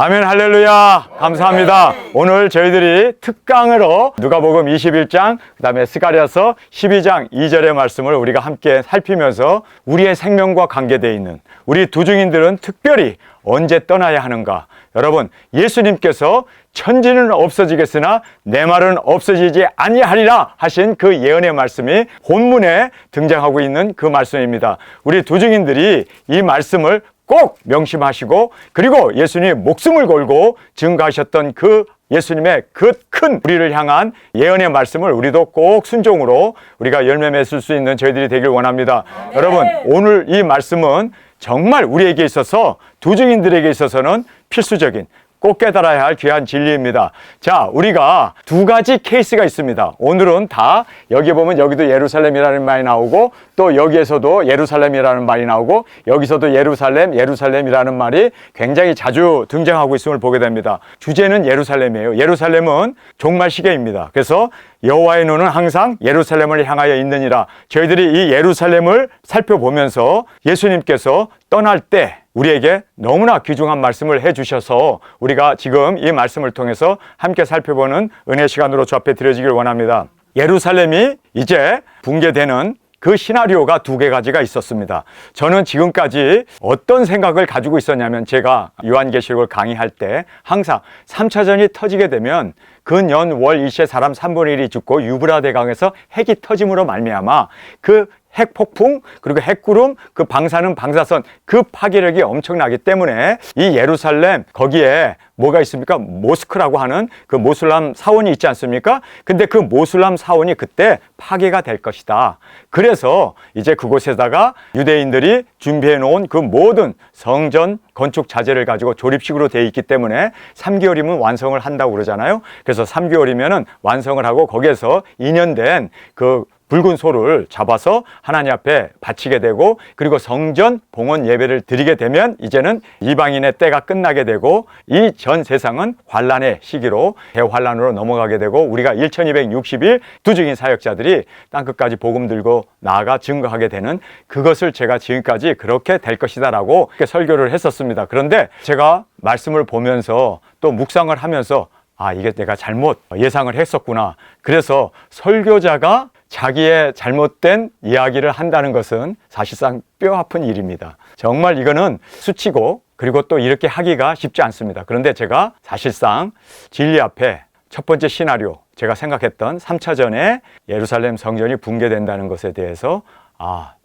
아멘, 할렐루야. 감사합니다. 오늘 저희들이 특강으로 누가복음 21장, 그 다음에 스가랴서 12장 2절의 말씀을 우리가 함께 살피면서 우리의 생명과 관계되어 있는 우리 두 증인들은 특별히 언제 떠나야 하는가. 여러분, 예수님께서 천지는 없어지겠으나 내 말은 없어지지 아니하리라 하신 그 예언의 말씀이 본문에 등장하고 있는 그 말씀입니다. 우리 두 증인들이 이 말씀을 꼭 명심하시고, 그리고 예수님이 목숨을 걸고 증거하셨던 그 예수님의 그 큰 우리를 향한 예언의 말씀을 우리도 꼭 순종으로 우리가 열매 맺을 수 있는 저희들이 되길 원합니다. 네. 여러분, 오늘 이 말씀은 정말 우리에게 있어서, 두 증인들에게 있어서는 필수적인, 꼭 깨달아야 할 귀한 진리입니다. 자, 우리가 두 가지 케이스가 있습니다. 오늘은 다 여기 보면 여기도 예루살렘이라는 말이 나오고, 또 여기에서도 예루살렘이라는 말이 나오고, 여기서도 예루살렘이라는 말이 굉장히 자주 등장하고 있음을 보게 됩니다. 주제는 예루살렘이에요. 예루살렘은 종말 시계입니다. 그래서 여호와의 눈은 항상 예루살렘을 향하여 있느니라. 저희들이 이 예루살렘을 살펴보면서 예수님께서 떠날 때 우리에게 너무나 귀중한 말씀을 해주셔서 우리가 지금 이 말씀을 통해서 함께 살펴보는 은혜 시간으로 주 앞에 드려지길 원합니다. 예루살렘이 이제 붕괴되는 그 시나리오가 두 가지가 있었습니다. 저는 지금까지 어떤 생각을 가지고 있었냐면, 제가 요한계시록을 강의할 때 항상 3차전이 터지게 되면 근연 월 일시에 사람 3분의 1이 죽고 유브라데 강에서 핵이 터짐으로 말미암아 그 핵폭풍, 그리고 핵구름, 그 방사능, 방사선, 그 파괴력이 엄청나기 때문에 이 예루살렘, 거기에 뭐가 있습니까? 모스크라고 하는 그 모슬람 사원이 있지 않습니까? 근데 그 모슬람 사원이 그때 파괴가 될 것이다. 그래서 이제 그곳에다가 유대인들이 준비해 놓은 그 모든 성전 건축 자재를 가지고 조립식으로 되어 있기 때문에 3개월이면 완성을 한다고 그러잖아요. 그래서 3개월이면은 완성을 하고 거기에서 2년 된 그 붉은 소를 잡아서 하나님 앞에 바치게 되고, 그리고 성전 봉헌 예배를 드리게 되면 이제는 이방인의 때가 끝나게 되고, 이 전 세상은 환란의 시기로 대환란으로 넘어가게 되고, 우리가 1260일 두 증인 사역자들이 땅끝까지 복음 들고 나아가 증거하게 되는, 그것을 제가 지금까지 그렇게 될 것이다 라고 설교를 했었습니다. 그런데 제가 말씀을 보면서 또 묵상을 하면서, 아, 이게 내가 잘못 예상을 했었구나. 그래서 설교자가 자기의 잘못된 이야기를 한다는 것은 사실상 뼈아픈 일입니다. 정말 이거는 수치고, 그리고 또 이렇게 하기가 쉽지 않습니다. 그런데 제가 사실상 진리 앞에 첫 번째 시나리오, 제가 생각했던 3차전에 예루살렘 성전이 붕괴된다는 것에 대해서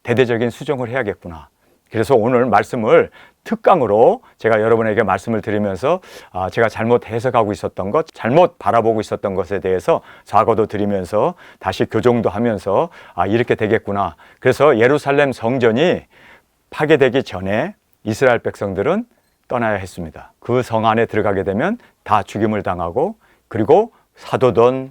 대대적인 수정을 해야겠구나. 그래서 오늘 말씀을 특강으로 제가 여러분에게 말씀을 드리면서 제가 잘못 해석하고 있었던 것, 잘못 바라보고 있었던 것에 대해서 사과도 드리면서 다시 교정도 하면서 이렇게 되겠구나. 그래서 예루살렘 성전이 파괴되기 전에 이스라엘 백성들은 떠나야 했습니다. 그 성 안에 들어가게 되면 다 죽임을 당하고, 그리고 사도든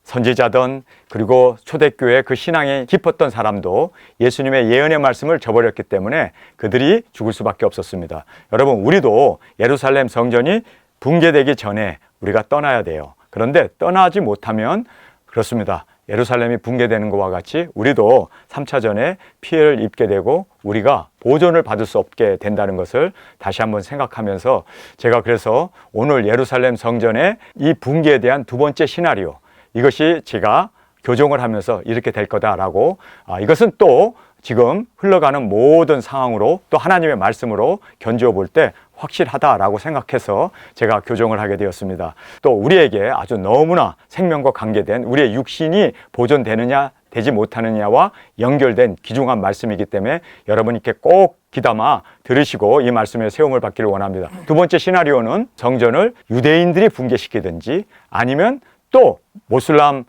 선지자든 그리고 초대교회 그 신앙이 깊었던 사람도 예수님의 예언의 말씀을 저버렸기 때문에 그들이 죽을 수밖에 없었습니다. 여러분, 우리도 예루살렘 성전이 붕괴되기 전에 우리가 떠나야 돼요. 그런데 떠나지 못하면 그렇습니다. 예루살렘이 붕괴되는 것과 같이 우리도 3차전에 피해를 입게 되고 우리가 보존을 받을 수 없게 된다는 것을 다시 한번 생각하면서, 제가 그래서 오늘 예루살렘 성전의 이 붕괴에 대한 두 번째 시나리오, 이것이 제가 교정을 하면서 이렇게 될 거다라고, 이것은 또 지금 흘러가는 모든 상황으로 또 하나님의 말씀으로 견주어 볼 때 확실하다라고 생각해서 제가 교정을 하게 되었습니다. 또 우리에게 아주 너무나 생명과 관계된 우리의 육신이 보존되느냐 되지 못하느냐와 연결된 귀중한 말씀이기 때문에 여러분께 꼭 귀담아 들으시고 이 말씀에 세움을 받기를 원합니다. 두 번째 시나리오는 성전을 유대인들이 붕괴시키든지, 아니면 또 모슬람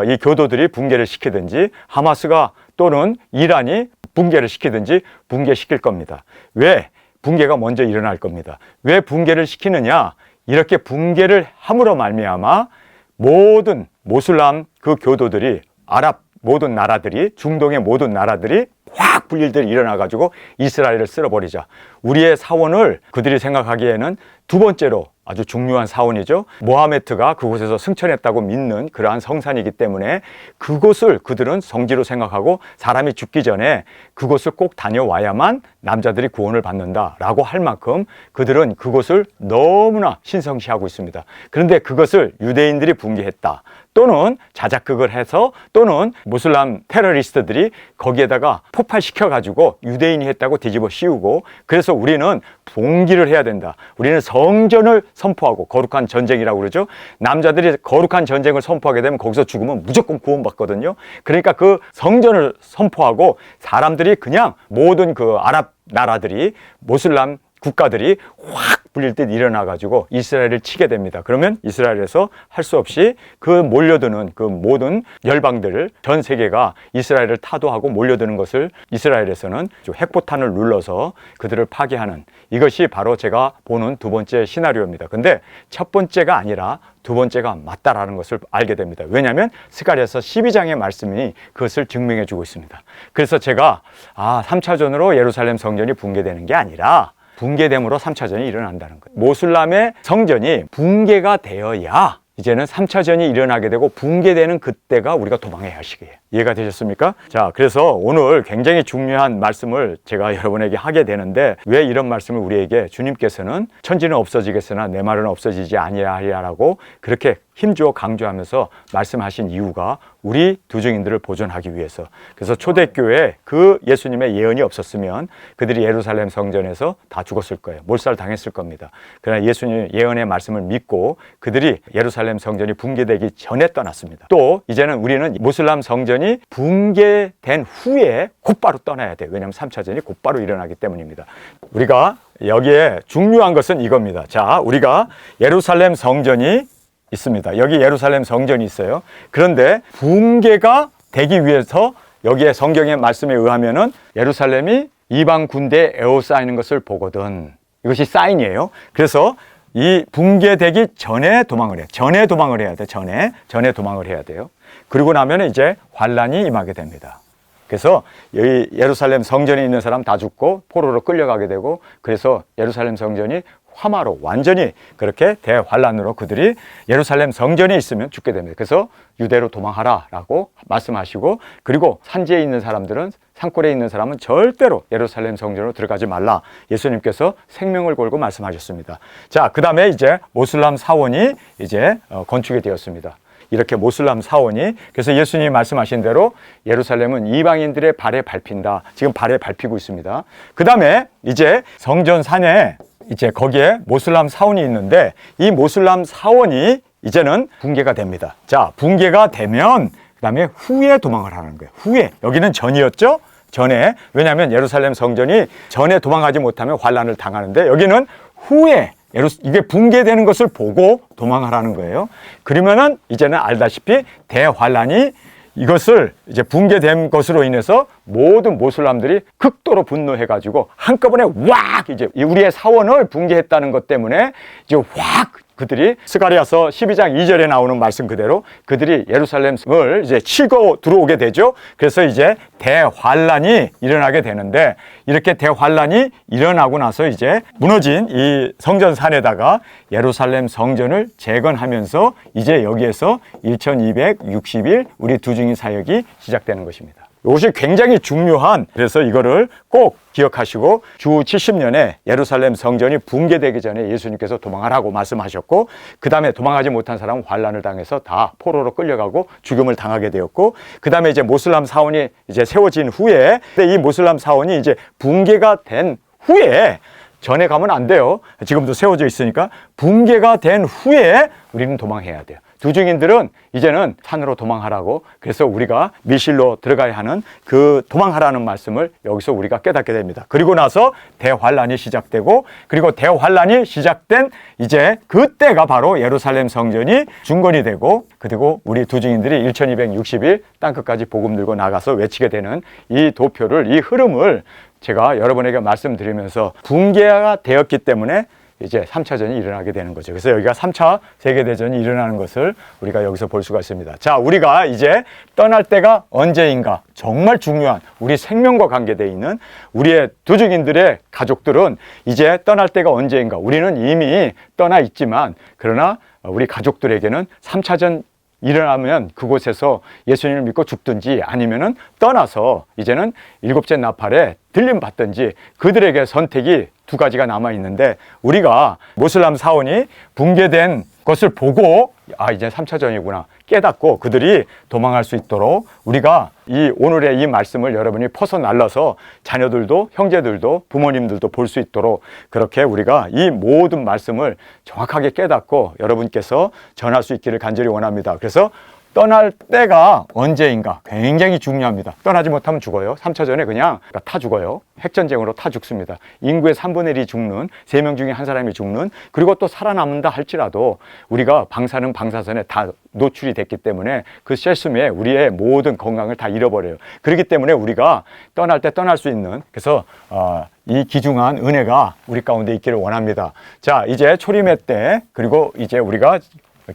이 교도들이 붕괴를 시키든지, 하마스가 또는 이란이 붕괴를 시키든지 붕괴시킬 겁니다. 왜? 붕괴가 먼저 일어날 겁니다. 왜 붕괴를 시키느냐? 이렇게 붕괴를 함으로 말미암아 모든 모슬람 그 교도들이, 아랍 모든 나라들이, 중동의 모든 나라들이 확 불일들이 일어나가지고 이스라엘을 쓸어버리자. 우리의 사원을 그들이 생각하기에는 두 번째로 아주 중요한 사원이죠. 모하메트가 그곳에서 승천했다고 믿는 그러한 성산이기 때문에 그곳을 그들은 성지로 생각하고 사람이 죽기 전에 그곳을 꼭 다녀와야만 남자들이 구원을 받는다라고 할 만큼 그들은 그곳을 너무나 신성시하고 있습니다. 그런데 그것을 유대인들이 붕괴했다. 또는 자작극을 해서 또는 무슬람 테러리스트들이 거기에다가 폭발시켜가지고 유대인이 했다고 뒤집어 씌우고 그래서 우리는 봉기를 해야 된다. 우리는 성전을 선포하고 거룩한 전쟁이라고 그러죠. 남자들이 거룩한 전쟁을 선포하게 되면 거기서 죽으면 무조건 구원받거든요. 그러니까 그 성전을 선포하고 사람들이 그냥 모든 그 아랍 나라들이 모슬람 국가들이 확 불릴 듯 일어나가지고 이스라엘을 치게 됩니다. 그러면 이스라엘에서 할 수 없이 그 몰려드는 그 모든 열방들을 전 세계가 이스라엘을 타도하고 몰려드는 것을 이스라엘에서는 핵포탄을 눌러서 그들을 파괴하는 이것이 바로 제가 보는 두 번째 시나리오입니다. 근데 첫 번째가 아니라 두 번째가 맞다라는 것을 알게 됩니다. 왜냐하면 스가랴서 12장의 말씀이 그것을 증명해 주고 있습니다. 그래서 제가 3차전으로 예루살렘 성전이 붕괴되는 게 아니라 붕괴됨으로 3차전이 일어난다는 거예요. 모슬람의 성전이 붕괴가 되어야 이제는 3차전이 일어나게 되고 붕괴되는 그때가 우리가 도망해야 할 시기예요. 이해가 되셨습니까? 자, 그래서 오늘 굉장히 중요한 말씀을 제가 여러분에게 하게 되는데 왜 이런 말씀을 우리에게 주님께서는 천지는 없어지겠으나 내 말은 없어지지 아니하리라고 그렇게 힘주어 강조하면서 말씀하신 이유가 우리 두 증인들을 보존하기 위해서. 그래서 초대교회에 그 예수님의 예언이 없었으면 그들이 예루살렘 성전에서 다 죽었을 거예요. 몰살 당했을 겁니다. 그러나 예수님 예언의 말씀을 믿고 그들이 예루살렘 성전이 붕괴되기 전에 떠났습니다. 또 이제는 우리는 모슬람 성전이 붕괴된 후에 곧바로 떠나야 돼요. 왜냐하면 3차전이 곧바로 일어나기 때문입니다. 우리가 여기에 중요한 것은 이겁니다. 자, 우리가 예루살렘 성전이 있습니다. 여기 예루살렘 성전이 있어요. 그런데 붕괴가 되기 위해서 여기에 성경의 말씀에 의하면은 예루살렘이 이방 군대에 에워싸이는 것을 보거든. 이것이 사인이에요. 그래서 이 붕괴되기 전에 도망을 해요. 전에 도망을 해야 돼. 전에 도망을 해야 돼요. 그리고 나면 이제 환란이 임하게 됩니다. 그래서 여기 예루살렘 성전에 있는 사람 다 죽고 포로로 끌려가게 되고 그래서 예루살렘 성전이 화마로 완전히 그렇게 대환란으로 그들이 예루살렘 성전에 있으면 죽게 됩니다. 그래서 유대로 도망하라라고 말씀하시고 그리고 산지에 있는 사람들은 산골에 있는 사람은 절대로 예루살렘 성전으로 들어가지 말라. 예수님께서 생명을 걸고 말씀하셨습니다. 자, 그 다음에 이제 모슬람 사원이 이제 건축이 되었습니다. 이렇게 모슬람 사원이 그래서 예수님이 말씀하신 대로 예루살렘은 이방인들의 발에 밟힌다. 지금 발에 밟히고 있습니다. 그 다음에 이제 성전 산에 이제 거기에 모슬람 사원이 있는데 이 모슬람 사원이 이제는 붕괴가 됩니다. 자, 붕괴가 되면 그 다음에 후에 도망을 하는 거예요. 후에. 여기는 전이었죠? 전에. 왜냐하면 예루살렘 성전이 전에 도망가지 못하면 환란을 당하는데 여기는 후에 이게 붕괴되는 것을 보고 도망하라는 거예요. 그러면은 이제는 알다시피 대환란이 이것을 이제 붕괴된 것으로 인해서 모든 모슬람들이 극도로 분노해가지고 한꺼번에 확 이제 우리의 사원을 붕괴했다는 것 때문에 이제 확 그들이 스가랴서 12장 2절에 나오는 말씀 그대로 그들이 예루살렘을 이제 치고 들어오게 되죠. 그래서 이제 대환란이 일어나게 되는데 이렇게 대환란이 일어나고 나서 이제 무너진 이 성전산에다가 예루살렘 성전을 재건하면서 이제 여기에서 1260일 우리 두 증인 사역이 시작되는 것입니다. 이것이 굉장히 중요한 그래서 이거를 꼭 기억하시고 주 70년에 예루살렘 성전이 붕괴되기 전에 예수님께서 도망하라고 말씀하셨고 그 다음에 도망하지 못한 사람은 환란을 당해서 다 포로로 끌려가고 죽음을 당하게 되었고 그 다음에 이제 모슬람 사원이 이제 세워진 후에 이 모슬람 사원이 이제 붕괴가 된 후에 전에 가면 안 돼요. 지금도 세워져 있으니까 붕괴가 된 후에 우리는 도망해야 돼요. 두 증인들은 이제는 산으로 도망하라고 그래서 우리가 미실로 들어가야 하는 그 도망하라는 말씀을 여기서 우리가 깨닫게 됩니다. 그리고 나서 대환란이 시작되고 그리고 대환란이 시작된 이제 그때가 바로 예루살렘 성전이 중건이 되고 그리고 우리 두 증인들이 1260일 땅끝까지 복음 들고 나가서 외치게 되는 이 도표를 이 흐름을 제가 여러분에게 말씀드리면서 붕괴가 되었기 때문에 이제 3차전이 일어나게 되는 거죠. 그래서 여기가 3차 세계대전이 일어나는 것을 우리가 여기서 볼 수가 있습니다. 자, 우리가 이제 떠날 때가 언제인가? 정말 중요한 우리 생명과 관계되어 있는 우리의 도적인들의 가족들은 이제 떠날 때가 언제인가? 우리는 이미 떠나 있지만 그러나 우리 가족들에게는 3차전 일어나면 그곳에서 예수님을 믿고 죽든지 아니면은 떠나서 이제는 일곱째 나팔에 들림 받든지 그들에게 선택이 두 가지가 남아 있는데 우리가 모슬람 사원이 붕괴된 것을 보고 이제 3차전이구나 깨닫고 그들이 도망할 수 있도록 우리가 이 오늘의 이 말씀을 여러분이 퍼서날라서 자녀들도 형제들도 부모님들도 볼 수 있도록 그렇게 우리가 이 모든 말씀을 정확하게 깨닫고 여러분께서 전할 수 있기를 간절히 원합니다. 그래서 떠날 때가 언제인가 굉장히 중요합니다. 떠나지 못하면 죽어요. 3차전에 그냥 타 죽어요. 핵전쟁으로 타 죽습니다. 인구의 3분의 1이 죽는, 3명 중에 한 사람이 죽는, 그리고 또 살아남는다 할지라도 우리가 방사능 방사선에 다 노출이 됐기 때문에 그 셀수미에 우리의 모든 건강을 다 잃어버려요. 그렇기 때문에 우리가 떠날 때 떠날 수 있는, 그래서 이 귀중한 은혜가 우리 가운데 있기를 원합니다. 자, 이제 초림의 때, 그리고 이제 우리가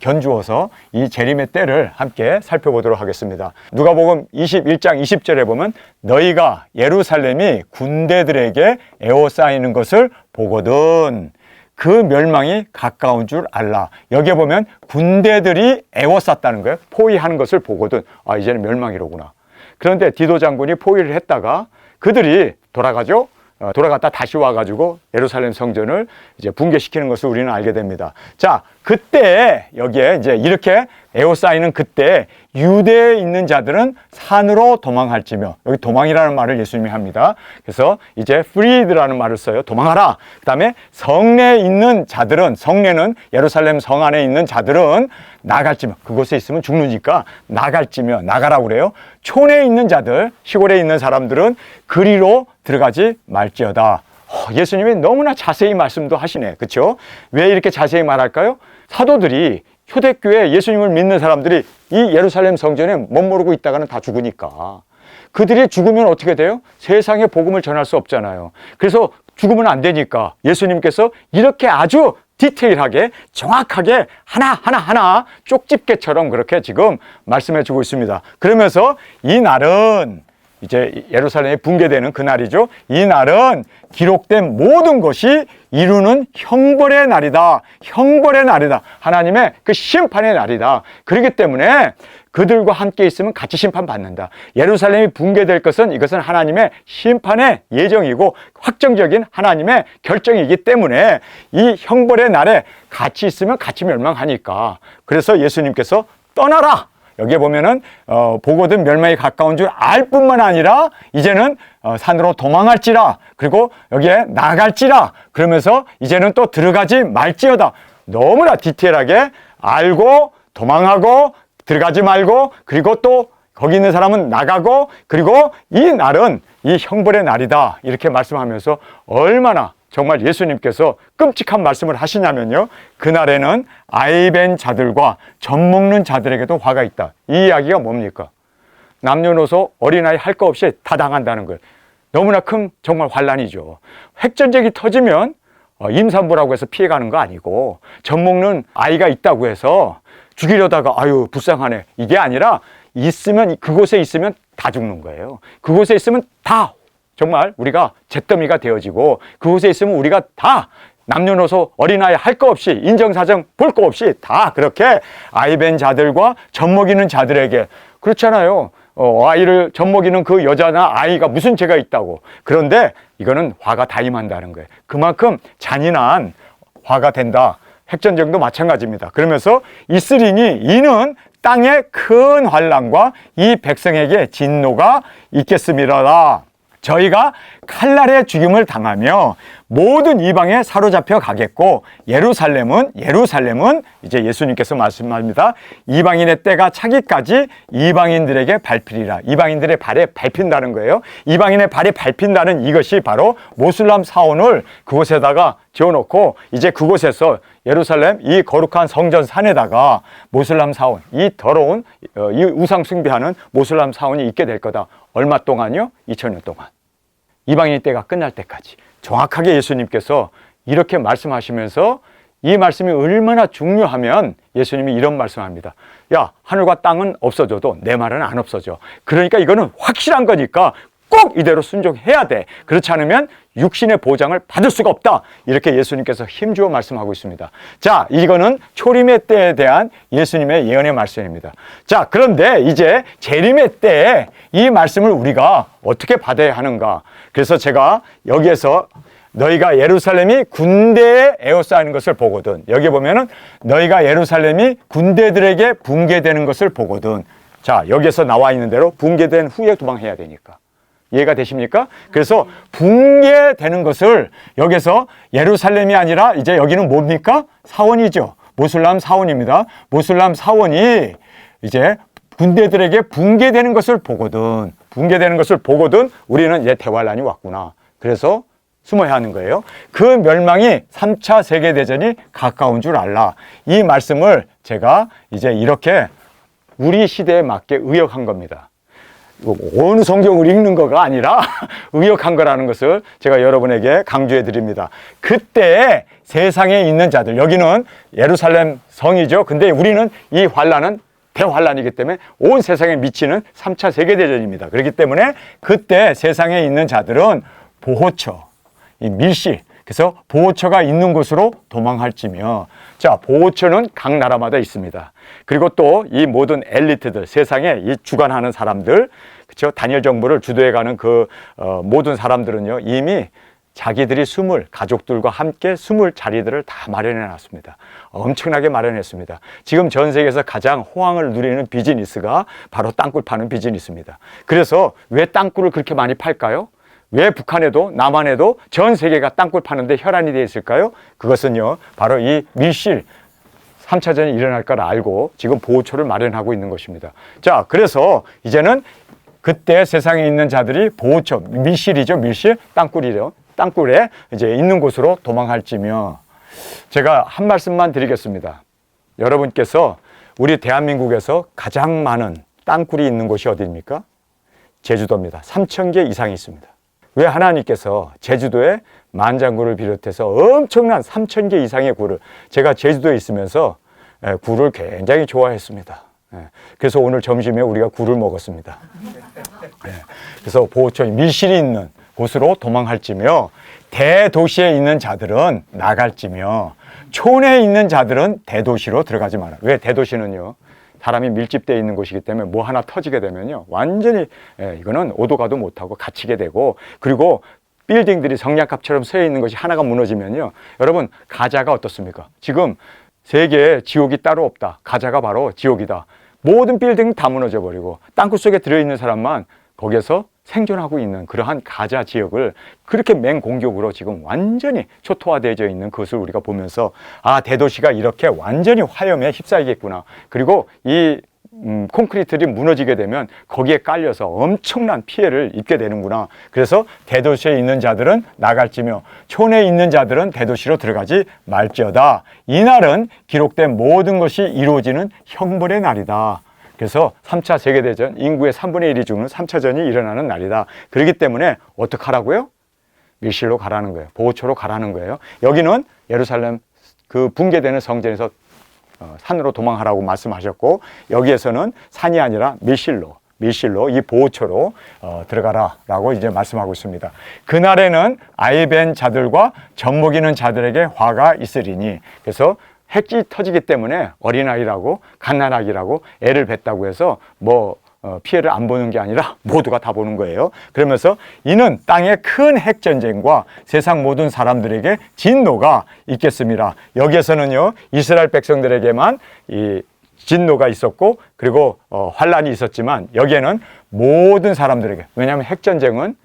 견주어서 이 재림의 때를 함께 살펴보도록 하겠습니다. 누가복음 21장 20절에 보면 너희가 예루살렘이 군대들에게 에워싸이는 것을 보거든 그 멸망이 가까운 줄 알라. 여기에 보면 군대들이 에워쌌다는 거예요. 포위하는 것을 보거든 이제는 멸망이로구나. 그런데 디도 장군이 포위를 했다가 그들이 돌아가죠. 돌아갔다 다시 와가지고 예루살렘 성전을 이제 붕괴시키는 것을 우리는 알게 됩니다. 자, 그때 여기에 이제 이렇게 에워싸이는 그때 유대에 있는 자들은 산으로 도망할지며, 여기 도망이라는 말을 예수님이 합니다. 그래서 이제 freed라는 말을 써요. 도망하라. 그 다음에 성내에 있는 자들은, 성내는 예루살렘 성 안에 있는 자들은 나갈지며, 그곳에 있으면 죽느니까 나갈지며, 나가라고 그래요. 촌에 있는 자들, 시골에 있는 사람들은 그리로 들어가지 말지어다. 예수님이 너무나 자세히 말씀도 하시네. 그렇죠? 왜 이렇게 자세히 말할까요? 사도들이 초대교회 예수님을 믿는 사람들이 이 예루살렘 성전에 멋모르고 있다가는 다 죽으니까 그들이 죽으면 어떻게 돼요? 세상에 복음을 전할 수 없잖아요. 그래서 죽으면 안 되니까 예수님께서 이렇게 아주 디테일하게 정확하게 하나하나 쪽집게처럼 그렇게 지금 말씀해 주고 있습니다. 그러면서 이 날은 이제 예루살렘이 붕괴되는 그 날이죠. 이 날은 기록된 모든 것이 이루는 형벌의 날이다. 형벌의 날이다. 하나님의 그 심판의 날이다. 그렇기 때문에 그들과 함께 있으면 같이 심판받는다. 예루살렘이 붕괴될 것은 이것은 하나님의 심판의 예정이고 확정적인 하나님의 결정이기 때문에 이 형벌의 날에 같이 있으면 같이 멸망하니까 그래서 예수님께서 떠나라. 여기에 보면은 보거든 멸망이 가까운 줄 알 뿐만 아니라 이제는 산으로 도망할지라 그리고 여기에 나갈지라 그러면서 이제는 또 들어가지 말지어다. 너무나 디테일하게 알고 도망하고 들어가지 말고 그리고 또 거기 있는 사람은 나가고 그리고 이 날은 이 형벌의 날이다 이렇게 말씀하면서 얼마나 정말 예수님께서 끔찍한 말씀을 하시냐면요. 그날에는 아이벤 자들과 젖먹는 자들에게도 화가 있다. 이 이야기가 뭡니까? 남녀노소 어린아이 할 거 없이 다 당한다는 거예요. 너무나 큰 정말 환란이죠. 핵전쟁이 터지면 임산부라고 해서 피해가는 거 아니고 젖먹는 아이가 있다고 해서 죽이려다가 아유 불쌍하네. 이게 아니라 있으면 그곳에 있으면 다 죽는 거예요. 그곳에 있으면 다 정말 우리가 잿더미가 되어지고 그곳에 있으면 우리가 다 남녀노소 어린아이 할 거 없이 인정사정 볼 거 없이 다 그렇게 아이벤 자들과 젖먹이는 자들에게 그렇잖아요. 아이를 젖먹이는 그 여자나 아이가 무슨 죄가 있다고. 그런데 이거는 화가 다 임한다는 거예요. 그만큼 잔인한 화가 된다. 핵전쟁도 마찬가지입니다. 그러면서 있으리니 이는 땅의 큰 환난과 이 백성에게 진노가 있겠음이로다. 저희가 칼날의 죽임을 당하며 모든 이방에 사로잡혀 가겠고 예루살렘은 이제 예수님께서 말씀합니다. 이방인의 때가 차기까지 이방인들에게 밟히리라. 이방인들의 발에 밟힌다는 거예요. 이방인의 발에 밟힌다는 이것이 바로 모슬람 사원을 그곳에다가 지어놓고 이제 그곳에서 예루살렘 이 거룩한 성전 산에다가 모슬람 사원, 이 더러운 이 우상 숭배하는 모슬람 사원이 있게 될 거다. 얼마 동안요? 2000년 동안. 이방인 때가 끝날 때까지 정확하게 예수님께서 이렇게 말씀하시면서 이 말씀이 얼마나 중요하면 예수님이 이런 말씀합니다. 야, 하늘과 땅은 없어져도 내 말은 안 없어져. 그러니까 이거는 확실한 거니까 꼭 이대로 순종해야 돼. 그렇지 않으면 육신의 보장을 받을 수가 없다. 이렇게 예수님께서 힘주어 말씀하고 있습니다. 자, 이거는 초림의 때에 대한 예수님의 예언의 말씀입니다. 자, 그런데 이제 재림의 때에 이 말씀을 우리가 어떻게 받아야 하는가? 그래서 제가 여기에서 너희가 예루살렘이 군대에 에워싸이는 것을 보거든. 여기 보면은 너희가 예루살렘이 군대들에게 붕괴되는 것을 보거든. 자, 여기에서 나와 있는 대로 붕괴된 후에 도망해야 되니까. 이해가 되십니까? 그래서 붕괴되는 것을 여기서 예루살렘이 아니라 이제 여기는 뭡니까? 사원이죠. 모슬람 사원입니다. 모슬람 사원이 이제 군대들에게 붕괴되는 것을 보거든. 붕괴되는 것을 보거든 우리는 이제 대환란이 왔구나. 그래서 숨어야 하는 거예요. 그 멸망이 3차 세계대전이 가까운 줄 알라. 이 말씀을 제가 이제 이렇게 우리 시대에 맞게 의역한 겁니다. 어느 성경을 읽는 거가 아니라 의역한 거라는 것을 제가 여러분에게 강조해 드립니다. 그때 세상에 있는 자들, 여기는 예루살렘 성이죠. 근데 우리는 이 환란은 대환란이기 때문에 온 세상에 미치는 3차 세계대전입니다. 그렇기 때문에 그때 세상에 있는 자들은 보호처, 이 밀실, 그래서 보호처가 있는 곳으로 도망할지며, 자, 보호처는 각 나라마다 있습니다. 그리고 또 이 모든 엘리트들, 세상에 이 주관하는 사람들, 그렇죠? 단일 정부를 주도해가는 그 모든 사람들은요, 이미 자기들이 숨을, 가족들과 함께 숨을 자리들을 다 마련해 놨습니다. 엄청나게 마련했습니다. 지금 전 세계에서 가장 호황을 누리는 비즈니스가 바로 땅굴 파는 비즈니스입니다. 그래서 왜 땅굴을 그렇게 많이 팔까요? 왜 북한에도 남한에도 전 세계가 땅굴 파는데 혈안이 되어 있을까요? 그것은요, 바로 이 밀실 3차전이 일어날 걸 알고 지금 보호처를 마련하고 있는 것입니다. 자, 그래서 이제는 그때 세상에 있는 자들이 보호처, 밀실이죠, 밀실, 땅굴이죠. 땅굴에 이제 있는 곳으로 도망할지며, 제가 한 말씀만 드리겠습니다. 여러분께서 우리 대한민국에서 가장 많은 땅굴이 있는 곳이 어디입니까? 제주도입니다. 3,000개 이상이 있습니다. 왜 하나님께서 제주도에 만장굴을 비롯해서 엄청난 3,000개 이상의 굴을, 제가 제주도에 있으면서 굴을 굉장히 좋아했습니다. 그래서 오늘 점심에 우리가 굴을 먹었습니다. 그래서 보호처 밀실이 있는 곳으로 도망할지며, 대도시에 있는 자들은 나갈지며, 촌에 있는 자들은 대도시로 들어가지 마라. 왜? 대도시는요, 사람이 밀집되어 있는 곳이기 때문에 뭐 하나 터지게 되면요, 완전히 이거는 오도 가도 못하고 갇히게 되고, 그리고 빌딩들이 성냥갑처럼 서 있는 것이 하나가 무너지면요, 여러분 가자가 어떻습니까? 지금 세계에 지옥이 따로 없다. 가자가 바로 지옥이다. 모든 빌딩 다 무너져 버리고 땅굴 속에 들어있는 사람만 거기에서 생존하고 있는 그러한 가자 지역을 그렇게 맹공격으로 지금 완전히 초토화되어 있는 것을 우리가 보면서, 아, 대도시가 이렇게 완전히 화염에 휩싸이겠구나. 그리고 이 콘크리트들이 무너지게 되면 거기에 깔려서 엄청난 피해를 입게 되는구나. 그래서 대도시에 있는 자들은 나갈지며 촌에 있는 자들은 대도시로 들어가지 말지어다. 이날은 기록된 모든 것이 이루어지는 형벌의 날이다. 그래서 3차 세계대전, 인구의 3분의 1이 죽는 3차전이 일어나는 날이다. 그렇기 때문에 어떡하라고요? 밀실로 가라는 거예요. 보호처로 가라는 거예요. 여기는 예루살렘 그 붕괴되는 성전에서 산으로 도망하라고 말씀하셨고, 여기에서는 산이 아니라 밀실로 이 보호처로 들어가라라고 이제 말씀하고 있습니다. 그날에는 아이벤 자들과 젖먹이는 자들에게 화가 있으리니, 그래서 핵이 터지기 때문에 어린아이라고 갓난아기라고 애를 뱄다고 해서 뭐 피해를 안 보는 게 아니라 모두가 다 보는 거예요. 그러면서 이는 땅의 큰 핵전쟁과 세상 모든 사람들에게 진노가 있겠습니다. 여기에서는요, 이스라엘 백성들에게만 이 진노가 있었고, 그리고 환란이 있었지만 여기에는 모든 사람들에게, 왜냐하면 핵전쟁은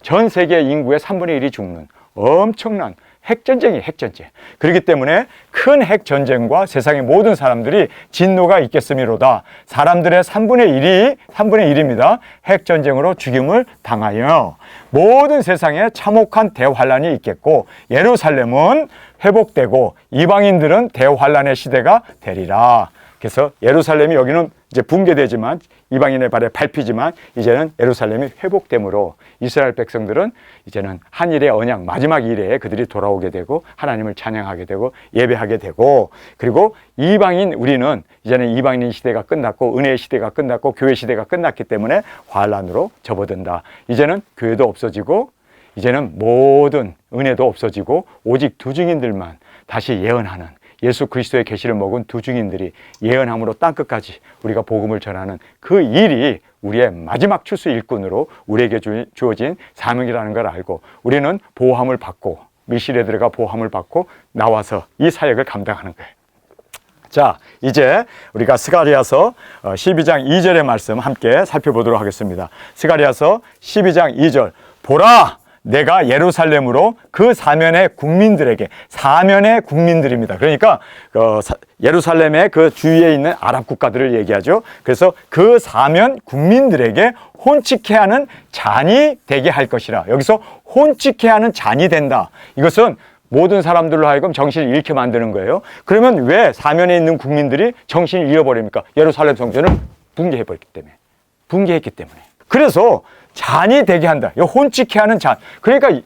전 세계 인구의 3분의 1이 죽는 엄청난 핵전쟁이 핵전쟁. 그렇기 때문에 큰 핵전쟁과 세상의 모든 사람들이 진노가 있겠음이로다. 사람들의 3분의 1입니다. 핵전쟁으로 죽임을 당하여 모든 세상에 참혹한 대환란이 있겠고, 예루살렘은 회복되고 이방인들은 대환란의 시대가 되리라. 그래서 예루살렘이 여기는 이제 붕괴되지만 이방인의 발에 밟히지만 이제는 예루살렘이 회복됨으로 이스라엘 백성들은 이제는 한일의 언약 마지막 일에 그들이 돌아오게 되고 하나님을 찬양하게 되고 예배하게 되고, 그리고 이방인 우리는 이제는 이방인 시대가 끝났고 은혜의 시대가 끝났고 교회 시대가 끝났기 때문에 환란으로 접어든다. 이제는 교회도 없어지고 이제는 모든 은혜도 없어지고 오직 두 증인들만 다시 예언하는, 예수 그리스도의 계시를 먹은 두 증인들이 예언함으로 땅끝까지 우리가 복음을 전하는 그 일이 우리의 마지막 추수 일꾼으로 우리에게 주어진 사명이라는 걸 알고 우리는 보호함을 받고 밀실에 들어가 보호함을 받고 나와서 이 사역을 감당하는 거예요. 자, 이제 우리가 스가랴서 12장 2절의 말씀 함께 살펴보도록 하겠습니다. 스가랴서 12장 2절. 보라! 내가 예루살렘으로 그 사면의 국민들에게, 사면의 국민들입니다. 그러니까 예루살렘의 그 주위에 있는 아랍 국가들을 얘기하죠. 그래서 그 사면 국민들에게 혼칙해 하는 잔이 되게 할 것이라. 여기서 혼칙해 하는 잔이 된다. 이것은 모든 사람들로 하여금 정신을 잃게 만드는 거예요. 그러면 왜 사면에 있는 국민들이 정신을 잃어버립니까? 예루살렘 성전을 붕괴해버렸기 때문에. 붕괴했기 때문에. 그래서 잔이 되게 한다. 혼칙해 하는 잔. 그러니까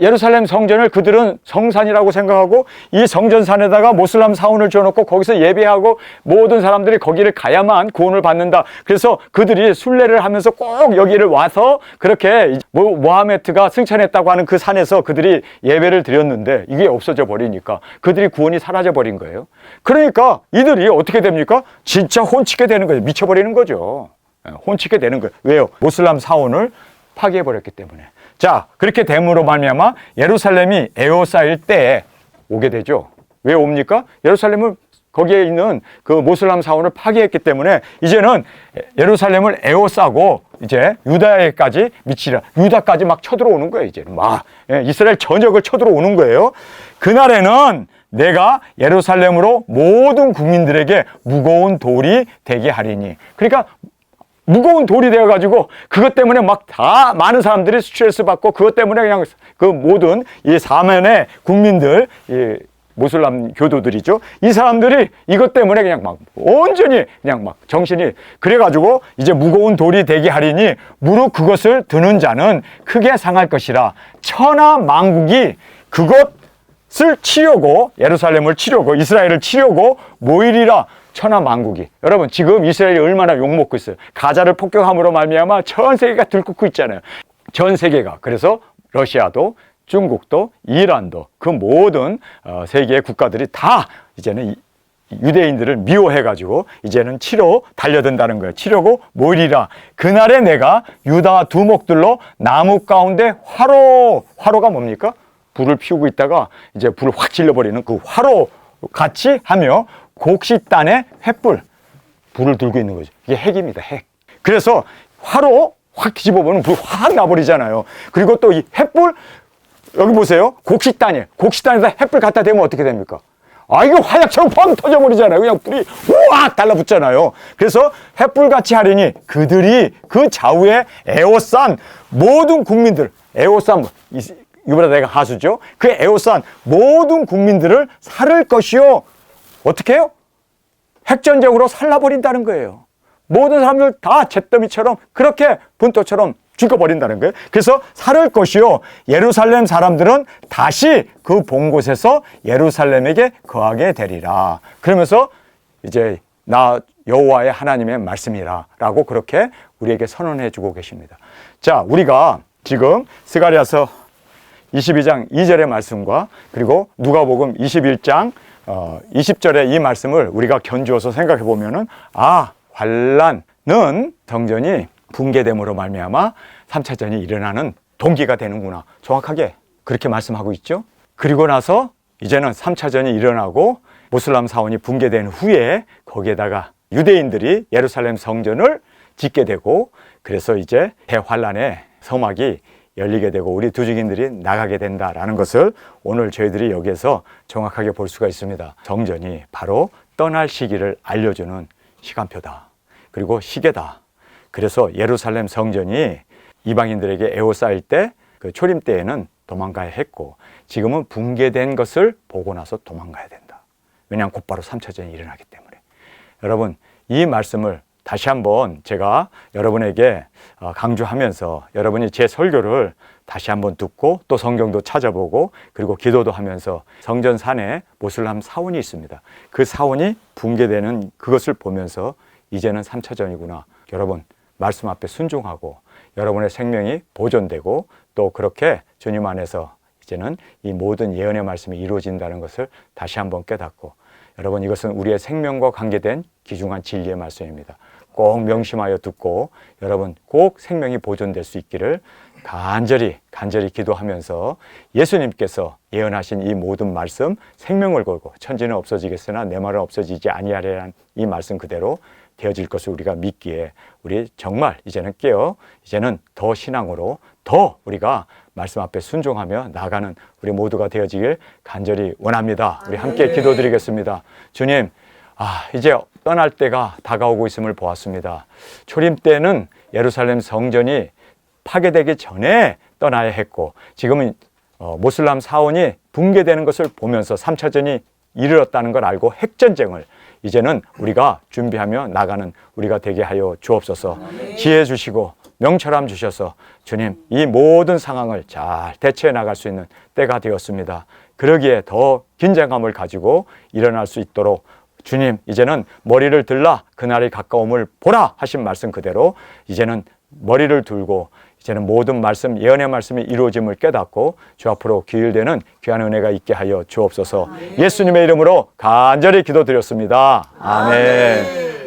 예루살렘 성전을 그들은 성산이라고 생각하고 이 성전산에다가 모슬람 사원을 지어놓고 거기서 예배하고 모든 사람들이 거기를 가야만 구원을 받는다. 그래서 그들이 순례를 하면서 꼭 여기를 와서 그렇게 모하메트가 승천했다고 하는 그 산에서 그들이 예배를 드렸는데 이게 없어져 버리니까 그들이 구원이 사라져 버린 거예요. 그러니까 이들이 어떻게 됩니까? 진짜 혼칙해 되는 거예요. 미쳐버리는 거죠. 혼칙해 되는 거예요. 왜요? 모슬람 사원을 파괴해버렸기 때문에. 자, 그렇게 됨으로 말미암아 예루살렘이 에워싸일 때에 오게 되죠. 왜 옵니까? 예루살렘을 거기에 있는 그 모슬람 사원을 파괴했기 때문에 이제는 예루살렘을 에워싸고 이제 유다에까지 미치라. 유다까지 막 쳐들어오는 거예요. 이제 막 이스라엘 전역을 쳐들어오는 거예요. 그날에는 내가 예루살렘으로 모든 국민들에게 무거운 돌이 되게 하리니. 그러니까 무거운 돌이 되어가지고 그것 때문에 막 다 많은 사람들이 스트레스 받고 그것 때문에 그냥 그 모든 이 사면의 국민들, 이 모슬람 교도들이죠. 이 사람들이 이것 때문에 그냥 막 온전히 그냥 막 정신이 그래가지고 이제 무거운 돌이 되게 하리니 무릇 그것을 드는 자는 크게 상할 것이라. 천하 만국이 그것을 치려고 예루살렘을 치려고 이스라엘을 치려고 모이리라. 천하 만국이. 여러분 지금 이스라엘이 얼마나 욕먹고 있어요. 가자를 폭격함으로 말미암아 전 세계가 들끓고 있잖아요. 전 세계가. 그래서 러시아도 중국도 이란도 그 모든 세계의 국가들이 다 이제는 유대인들을 미워해가지고 이제는 치러 달려든다는 거예요. 치려고 모이리라. 그날에 내가 유다 두목들로 나무 가운데 화로가 뭡니까? 불을 피우고 있다가 이제 불을 확 질러버리는 그 화로 같이 하며 곡식단에 횃불, 불을 들고 있는 거죠. 이게 핵입니다, 핵. 그래서 화로 확 뒤집어보면 불이 확 나버리잖아요. 그리고 또 이 횃불, 여기 보세요. 곡식단에, 곡식단에다 횃불 갖다 대면 어떻게 됩니까? 아, 이거 화약처럼 펑 터져버리잖아요. 그냥 불이 우악 달라붙잖아요. 그래서 횃불같이 하리니 그들이 그 좌우에 에워싼 모든 국민들, 에워싼, 이보다 내가 하수죠. 그 에워싼 모든 국민들을 살을 것이요. 어떻게 해요? 핵전쟁으로 살라버린다는 거예요. 모든 사람들 다 잿더미처럼 그렇게 분토처럼 죽여버린다는 거예요. 그래서 살을 것이요. 예루살렘 사람들은 다시 그 본 곳에서 예루살렘에게 거하게 되리라. 그러면서 이제 나 여호와의 하나님의 말씀이라 라고 그렇게 우리에게 선언해 주고 계십니다. 자, 우리가 지금 스가랴서 22장 2절의 말씀과 그리고 누가복음 21장 20절의 이 말씀을 우리가 견주어서 생각해 보면은 환란은 성전이 붕괴됨으로 말미암아 3차전이 일어나는 동기가 되는구나. 정확하게 그렇게 말씀하고 있죠. 그리고 나서 이제는 3차전이 일어나고 모슬람 사원이 붕괴된 후에 거기에다가 유대인들이 예루살렘 성전을 짓게 되고 그래서 이제 대환란의 서막이 열리게 되고 우리 두 증인들이 나가게 된다라는 것을 오늘 저희들이 여기에서 정확하게 볼 수가 있습니다. 성전이 바로 떠날 시기를 알려주는 시간표다. 그리고 시계다. 그래서 예루살렘 성전이 이방인들에게 에워싸일 때 그 초림 때에는 도망가야 했고 지금은 붕괴된 것을 보고 나서 도망가야 된다. 왜냐하면 곧바로 3차전이 일어나기 때문에. 여러분 이 말씀을 다시 한번 제가 여러분에게 강조하면서 여러분이 제 설교를 다시 한번 듣고 또 성경도 찾아보고 그리고 기도도 하면서 성전산에 모슬람 사원이 있습니다. 그 사원이 붕괴되는 그것을 보면서 이제는 3차전이구나. 여러분 말씀 앞에 순종하고 여러분의 생명이 보존되고 또 그렇게 주님 안에서 이제는 이 모든 예언의 말씀이 이루어진다는 것을 다시 한번 깨닫고 여러분 이것은 우리의 생명과 관계된 귀중한 진리의 말씀입니다. 꼭 명심하여 듣고 여러분 꼭 생명이 보존될 수 있기를 간절히 기도하면서 예수님께서 예언하신 이 모든 말씀 생명을 걸고 천지는 없어지겠으나 내 말은 없어지지 아니하리라는 이 말씀 그대로 되어질 것을 우리가 믿기에 우리 정말 이제는 깨어 이제는 더 신앙으로 더 우리가 말씀 앞에 순종하며 나아가는 우리 모두가 되어지길 간절히 원합니다. 우리 함께 기도드리겠습니다. 주님, 이제 떠날 때가 다가오고 있음을 보았습니다. 초림 때는 예루살렘 성전이 파괴되기 전에 떠나야 했고 지금은 모슬람 사원이 붕괴되는 것을 보면서 3차전이 이르렀다는 걸 알고 핵전쟁을 이제는 우리가 준비하며 나가는 우리가 되게 하여 주옵소서. 지혜 주시고 명철함 주셔서 주님 이 모든 상황을 잘 대처해 나갈 수 있는 때가 되었습니다. 그러기에 더 긴장감을 가지고 일어날 수 있도록 주님 이제는 머리를 들라 그날이 가까움을 보라 하신 말씀 그대로 이제는 머리를 들고 이제는 모든 말씀 예언의 말씀이 이루어짐을 깨닫고 주 앞으로 기일되는 귀한 은혜가 있게 하여 주옵소서. 예수님의 이름으로 간절히 기도드렸습니다. 아멘.